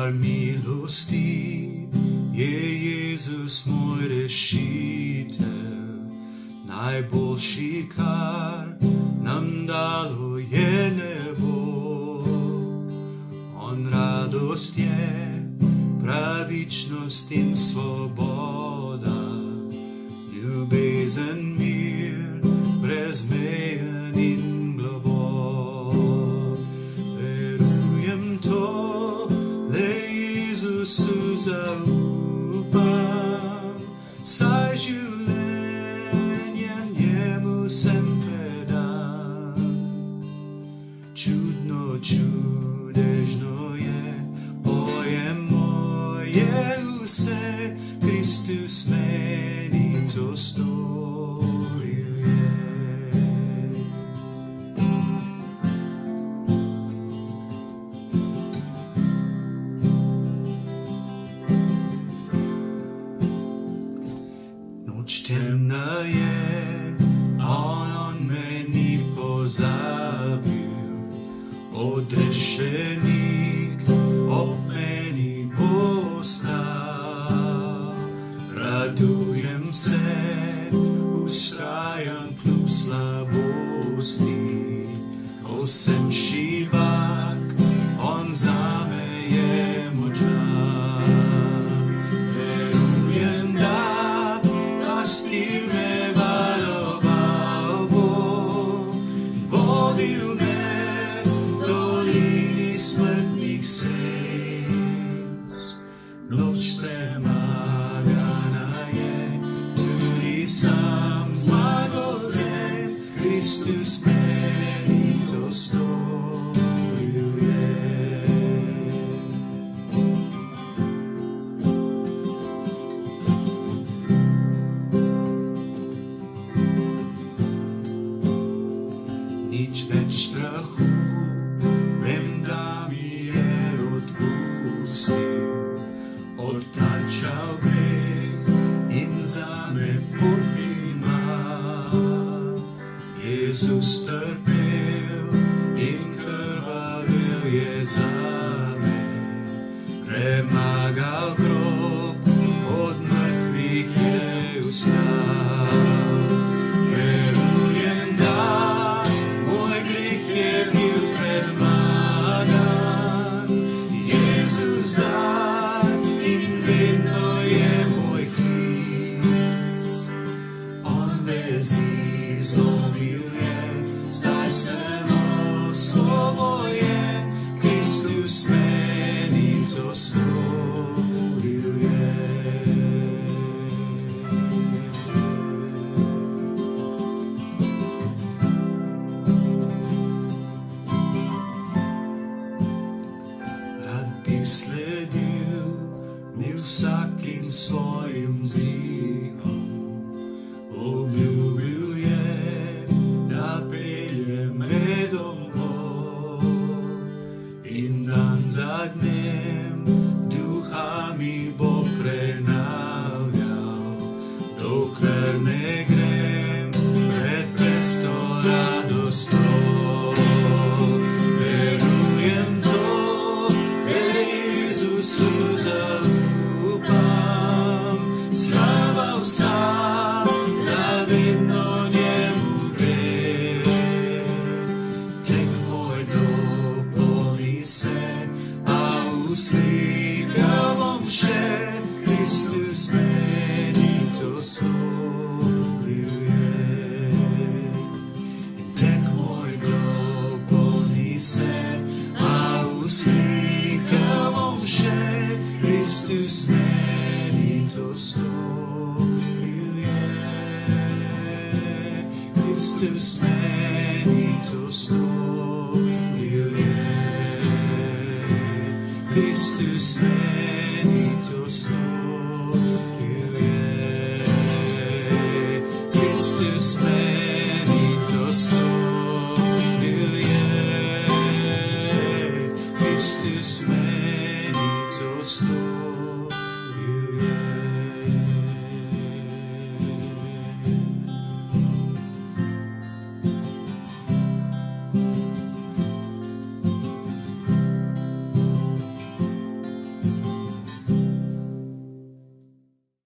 Dar milosti je Jezus moj rešitelj, najboljši, kar nam dalo je nebo. On radost je, pravičnost in svoboda, ljubezen, mir, brezmejen in globok. Verujem to, le Jezusu zaupam, saj življenjem njemu sem predan. Čudno, čudežno je, pojem moje vse, Kristus meni to storil je. Noč temna je, on meni pozabil, odrešenik ob meni bo stal. Radujem se, vztrajam kljub slabosti, ko sem šibak, on zame je močan. Verujem, da pustil me, varoval bo, vodil me v dolini smrtnih senc. Noč premagana je, tudi sam zmagal zem, Kristus meni to storil je. Nič več strahu, vem, da mi je odpustil, odplačal greh in zame pot ima. Jezus trpel in krvavel je zame, premagal grob, od mrtvih je vstal. Verujem, da moj greh je bil premagan, Jezus dar in vedno je moj klic. On vezi zlomil je, zdaj sem osvobojen, Kristus meni to storil je. Rad bi sledil mi vsakim svojim vzdihom, obljubil je, da pelje me domov, in dan za dnem duha mi bo prenavljal, dokler ne grem pred presto radostjo. Verujem to, Jezusu zaupam, slava vsa zavedno njemu gre. Tek moj dopolni se, a uslikal bom še, Kristus meni to storil je. In tek moj dopolni se, a uslikal bom še, Kristus meni to storil je. Kristus meni